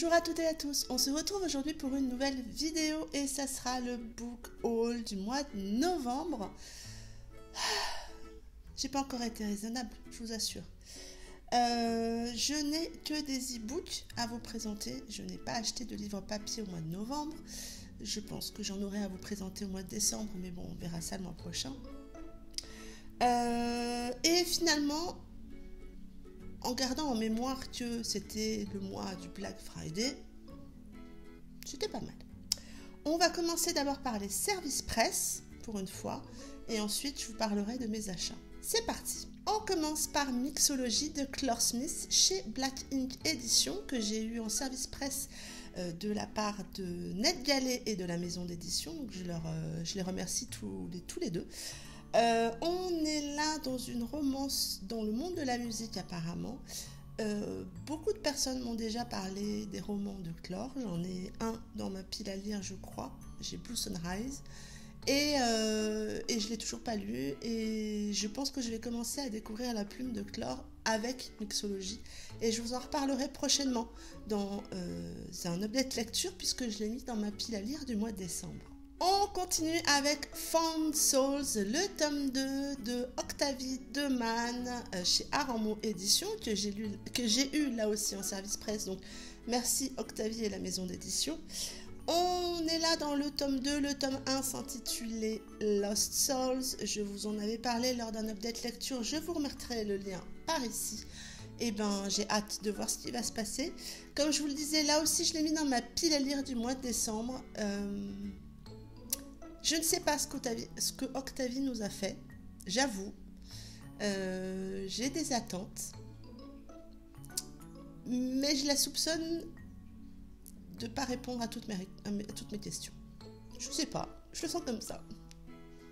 Bonjour à toutes et à tous, on se retrouve aujourd'hui pour une nouvelle vidéo et ça sera le book haul du mois de novembre. J'ai pas encore été raisonnable, je vous assure. Je n'ai que des e-books à vous présenter, je n'ai pas acheté de livre papier au mois de novembre. Je pense que j'en aurai à vous présenter au mois de décembre, mais bon, on verra ça le mois prochain. Et finalement, en gardant en mémoire que c'était le mois du Black Friday, c'était pas mal. On va commencer d'abord par les services presse, pour une fois, et ensuite je vous parlerai de mes achats. C'est parti. On commence par Mixology de Clorsmith chez Black Ink Édition, que j'ai eu en service presse de la part de NetGalley et de la maison d'édition. Donc je les remercie tous les deux. On est là dans une romance dans le monde de la musique apparemment. Beaucoup de personnes m'ont déjà parlé des romans de Clore. J'en ai un dans ma pile à lire, je crois. J'ai Blue Sunrise. Et je ne l'ai toujours pas lu. Et je pense que je vais commencer à découvrir la plume de Clore avec Mixology. Et je vous en reparlerai prochainement dans un update lecture puisque je l'ai mis dans ma pile à lire du mois de décembre. On continue avec Found Souls, le tome 2 de Octavie Deman chez Aramon Édition, que j'ai eu là aussi en service presse. Donc merci Octavie et la maison d'édition. On est là dans le tome 2. Le tome 1 s'intitulait Lost Souls. Je vous en avais parlé lors d'un update lecture. Je vous remettrai le lien par ici. Et ben j'ai hâte de voir ce qui va se passer. Comme je vous le disais, là aussi je l'ai mis dans ma pile à lire du mois de décembre. Je ne sais pas ce que Octavie nous a fait, j'avoue. J'ai des attentes, mais je la soupçonne de ne pas répondre à toutes mes questions. Je ne sais pas, je le sens comme ça.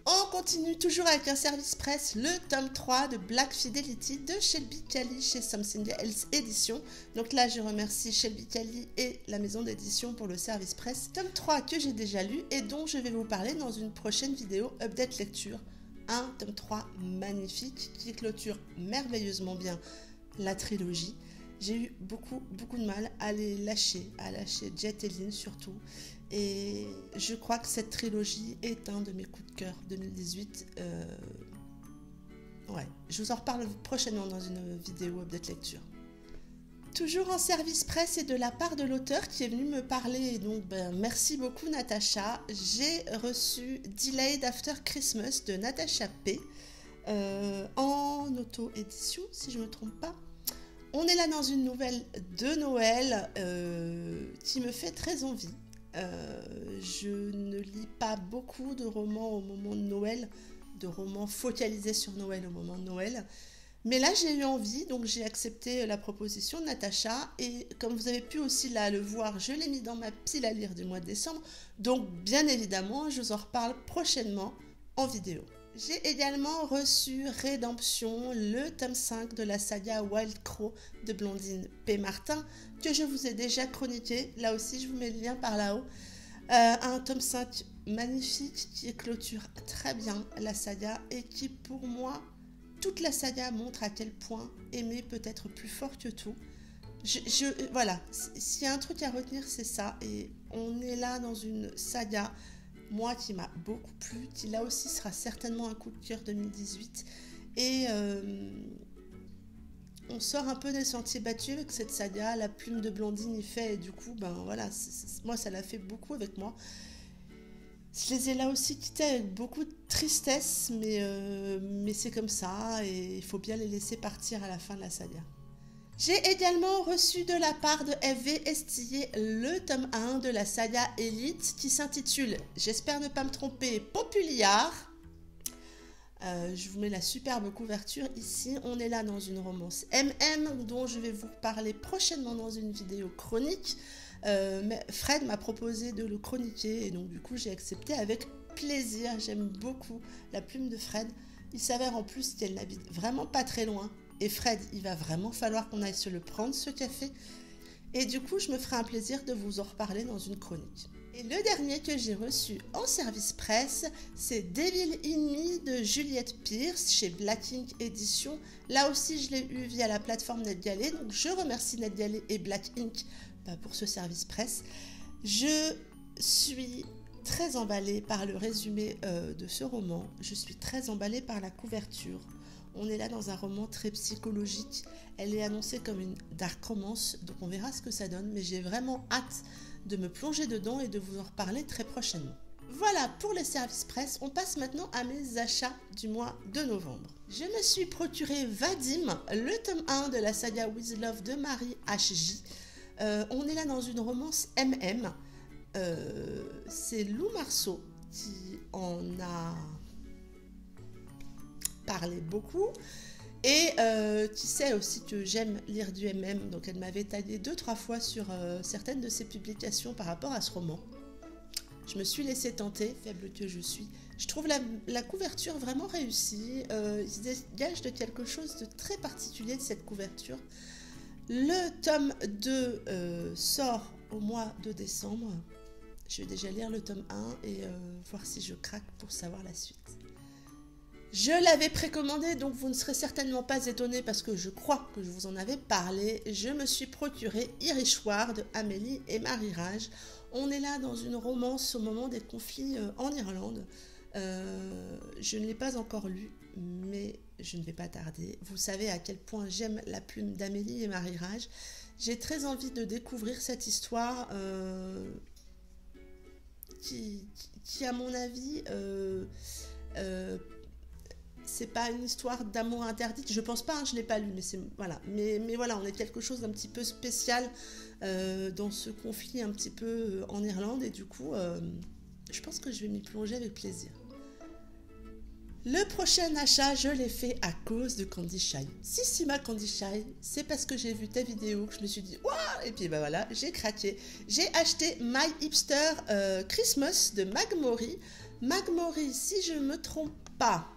On continue toujours avec un service presse, le tome 3 de Black Fidelity de Shelby Cali chez Something Else Édition. Donc là, je remercie Shelby Cali et la maison d'édition pour le service presse. Tome 3 que j'ai déjà lu et dont je vais vous parler dans une prochaine vidéo update lecture. Un tome 3 magnifique qui clôture merveilleusement bien la trilogie. J'ai eu beaucoup de mal à lâcher Jet et Lynn surtout. Et je crois que cette trilogie est un de mes coups de cœur 2018. Ouais, je vous en reparle prochainement dans une vidéo update lecture. Toujours en service presse et de la part de l'auteur qui est venu me parler. Donc merci beaucoup Natacha. J'ai reçu Delayed After Christmas de Natacha P. En auto-édition si je ne me trompe pas. On est là dans une nouvelle de Noël qui me fait très envie. Je ne lis pas beaucoup de romans au moment de Noël, de romans focalisés sur Noël au moment de Noël. Mais là, j'ai eu envie, donc j'ai accepté la proposition de Natacha. Et comme vous avez pu aussi là le voir, je l'ai mis dans ma pile à lire du mois de décembre. Donc, bien évidemment, je vous en reparle prochainement en vidéo. J'ai également reçu Rédemption, le tome 5 de la saga Wild Crow de Blondine P. Martin, que je vous ai déjà chroniqué. Là aussi, je vous mets le lien par là-haut. Un tome 5 magnifique qui clôture très bien la saga et qui, pour moi, toute la saga montre à quel point aimer peut être plus fort que tout. Voilà, s'il y a un truc à retenir, c'est ça. Et on est là dans une saga moi qui m'a beaucoup plu, qui là aussi sera certainement un coup de cœur 2018. Et on sort un peu des sentiers battus avec cette saga, la plume de Blondine y fait, et du coup, ben voilà, moi ça l'a fait beaucoup avec moi. Je les ai là aussi quittés avec beaucoup de tristesse, mais c'est comme ça, et il faut bien les laisser partir à la fin de la saga. J'ai également reçu de la part de FV Estillé le tome 1 de la saga Elite qui s'intitule, j'espère ne pas me tromper, Populiar. Je vous mets la superbe couverture ici. On est là dans une romance MM dont je vais vous parler prochainement dans une vidéo chronique. Fred m'a proposé de le chroniquer et donc du coup j'ai accepté avec plaisir. J'aime beaucoup la plume de Fred. Il s'avère en plus qu'elle n'habite vraiment pas très loin. Et Fred, il va vraiment falloir qu'on aille se le prendre, ce café. Et du coup, je me ferai un plaisir de vous en reparler dans une chronique. Et le dernier que j'ai reçu en service presse, c'est Devil in Me de Juliette Pierce chez Black Ink Édition. Là aussi, je l'ai eu via la plateforme NetGalley. Donc, je remercie NetGalley et Black Ink pour ce service presse. Je suis très emballée par le résumé de ce roman. Je suis très emballée par la couverture. On est là dans un roman très psychologique. Elle est annoncée comme une dark romance, donc on verra ce que ça donne. Mais j'ai vraiment hâte de me plonger dedans et de vous en reparler très prochainement. Voilà pour les services presse. On passe maintenant à mes achats du mois de novembre. Je me suis procuré Vadim, le tome 1 de la saga With Love de Marie H.J. On est là dans une romance MM. C'est Lou Marceau qui en a parlé beaucoup et qui sait aussi que j'aime lire du MM, donc elle m'avait tagué 2-3 fois sur certaines de ses publications par rapport à ce roman. Je me suis laissée tenter, faible que je suis. Je trouve la couverture vraiment réussie. Il se dégage de quelque chose de très particulier de cette couverture. Le tome 2 sort au mois de décembre. Je vais déjà lire le tome 1 et voir si je craque pour savoir la suite. Je l'avais précommandé, donc vous ne serez certainement pas étonnés parce que je crois que je vous en avais parlé. Je me suis procuré Irishward de Amélie et Marie Rage. On est là dans une romance au moment des conflits en Irlande. Je ne l'ai pas encore lu, mais je ne vais pas tarder. Vous savez à quel point j'aime la plume d'Amélie et Marie Rage. J'ai très envie de découvrir cette histoire qui à mon avis, c'est pas une histoire d'amour interdite. Je pense pas, hein, je l'ai pas lu, mais voilà. Mais voilà, on est quelque chose d'un petit peu spécial dans ce conflit un petit peu en Irlande, et du coup, je pense que je vais m'y plonger avec plaisir. Le prochain achat, je l'ai fait à cause de Candy Shy. Si ma Candy Shy, c'est parce que j'ai vu ta vidéo que je me suis dit waouh, et puis bah voilà, j'ai craqué. J'ai acheté My Hipster Christmas de Mag Mori. Mag Mori, si je me trompe pas,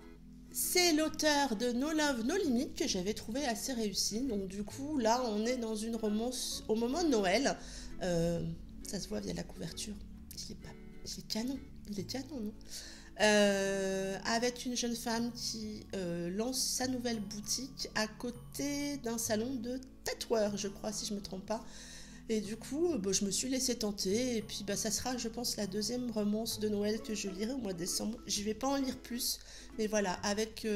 c'est l'auteur de No Love No Limit que j'avais trouvé assez réussi. Donc du coup, là, on est dans une romance au moment de Noël. Ça se voit via la couverture. Il est canon, non? Avec une jeune femme qui lance sa nouvelle boutique à côté d'un salon de tatoueurs, je crois, si je ne me trompe pas. Et du coup, je me suis laissée tenter. Et puis, ça sera, je pense, la deuxième romance de Noël que je lirai au mois de décembre. Je ne vais pas en lire plus. Mais voilà, avec,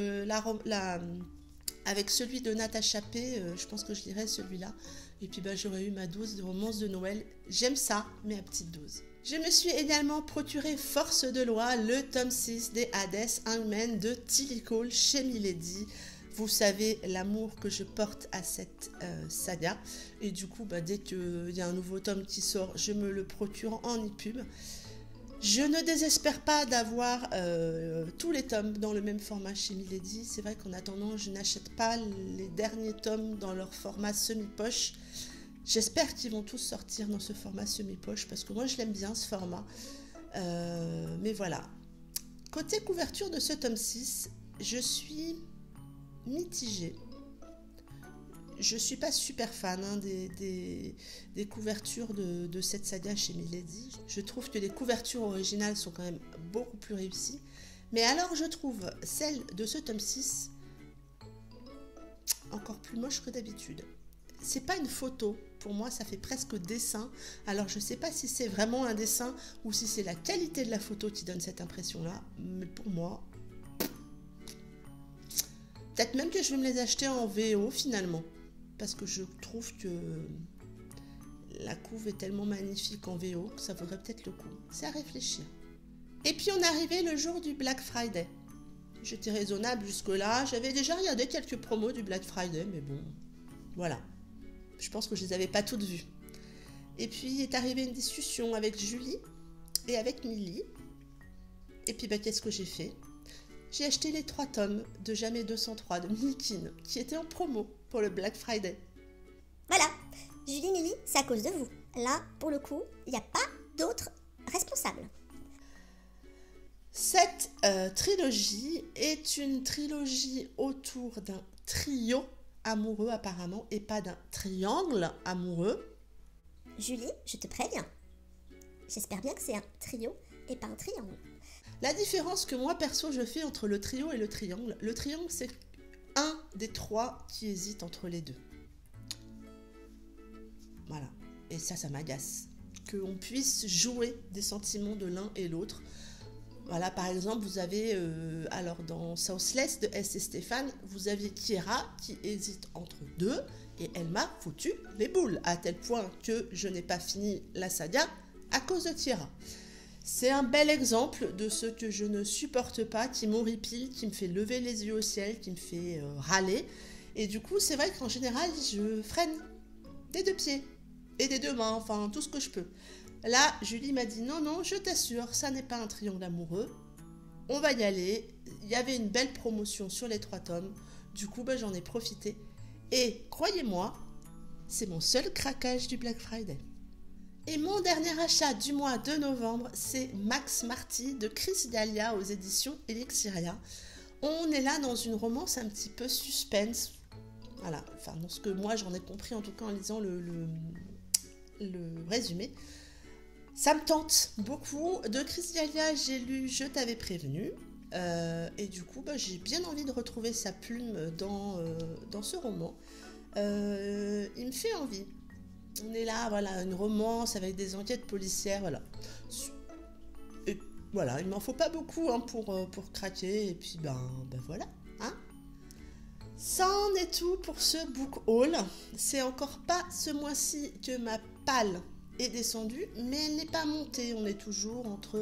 avec celui de Natacha P, je pense que je lirai celui-là. Et puis, j'aurai eu ma dose de romance de Noël. J'aime ça, mais à petite dose. Je me suis également procuré Force de loi, le tome 6 des Hades Hangmen de Tilly Cole chez Milady. Vous savez l'amour que je porte à cette saga. Et du coup, dès qu'il y a un nouveau tome qui sort, je me le procure en e-pub. Je ne désespère pas d'avoir tous les tomes dans le même format chez Milady. C'est vrai qu'en attendant, je n'achète pas les derniers tomes dans leur format semi-poche. J'espère qu'ils vont tous sortir dans ce format semi-poche parce que moi, je l'aime bien ce format. Mais voilà. Côté couverture de ce tome 6, je suis mitigée. Je ne suis pas super fan des couvertures de cette saga chez Milady. Je trouve que les couvertures originales sont quand même beaucoup plus réussies. Mais alors je trouve celle de ce tome 6 encore plus moche que d'habitude. C'est pas une photo, pour moi ça fait presque dessin. Alors je sais pas si c'est vraiment un dessin ou si c'est la qualité de la photo qui donne cette impression là, mais pour moi, peut-être même que je vais me les acheter en VO finalement, parce que je trouve que la couve est tellement magnifique en VO que ça vaudrait peut-être le coup. C'est à réfléchir. Et puis on est arrivé le jour du Black Friday. J'étais raisonnable jusque là, j'avais déjà regardé quelques promos du Black Friday, mais bon, voilà. Je pense que je les avais pas toutes vues. Et puis est arrivée une discussion avec Julie et avec Milly. Et puis qu'est-ce que j'ai fait? J'ai acheté les 3 tomes de Jamais 203 de Milkin qui étaient en promo pour le Black Friday. Voilà, Julie, Milly, c'est à cause de vous. Là, pour le coup, il n'y a pas d'autres responsables. Cette trilogie est une trilogie autour d'un trio amoureux apparemment et pas d'un triangle amoureux. Julie, je te préviens. J'espère bien que c'est un trio et pas un triangle. La différence que moi perso je fais entre le trio et le triangle c'est un des 3 qui hésite entre les deux. Voilà. Et ça m'agace. Qu'on puisse jouer des sentiments de l'un et l'autre. Voilà, par exemple, vous avez, alors dans Southless de S et Stéphane, vous aviez Kira qui hésite entre deux et elle m'a foutu les boules, à tel point que je n'ai pas fini la saga à cause de Kira. C'est un bel exemple de ce que je ne supporte pas, qui m'horripile, qui me fait lever les yeux au ciel, qui me fait râler. Et du coup, c'est vrai qu'en général, je freine des deux pieds et des deux mains, enfin tout ce que je peux. Là, Julie m'a dit non, je t'assure, ça n'est pas un triangle amoureux. On va y aller. Il y avait une belle promotion sur les 3 tomes. Du coup, j'en ai profité. Et croyez-moi, c'est mon seul craquage du Black Friday. Et mon dernier achat du mois de novembre, c'est Max Marty de Chris D'Elia aux éditions Elixiria. On est là dans une romance un petit peu suspense. Voilà, enfin, dans ce que moi j'en ai compris, en tout cas en lisant le résumé. Ça me tente beaucoup. De Chris D'Elia, j'ai lu Je t'avais prévenu. Et du coup, j'ai bien envie de retrouver sa plume dans ce roman. Il me fait envie. On est là, voilà, une romance avec des enquêtes policières, voilà. Et voilà, il m'en faut pas beaucoup pour craquer, et puis voilà. Hein, ça en est tout pour ce book haul. C'est encore pas ce mois-ci que ma palle est descendue, mais elle n'est pas montée. On est toujours entre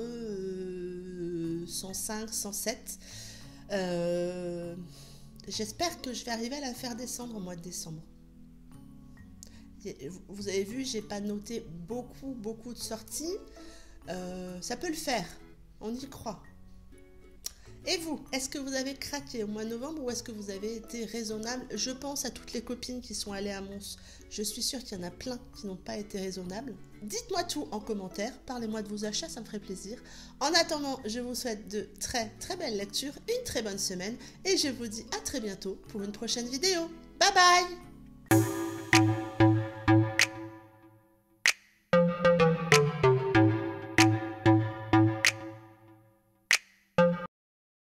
105, 107. J'espère que je vais arriver à la faire descendre au mois de décembre. Vous avez vu, j'ai pas noté beaucoup de sorties. Ça peut le faire, on y croit. Et vous, est-ce que vous avez craqué au mois de novembre ou est-ce que vous avez été raisonnable? Je pense à toutes les copines qui sont allées à Mons. Je suis sûre qu'il y en a plein qui n'ont pas été raisonnables. Dites-moi tout en commentaire, parlez-moi de vos achats, ça me ferait plaisir. En attendant, je vous souhaite de très belles lectures, une très bonne semaine et je vous dis à très bientôt pour une prochaine vidéo. Bye bye!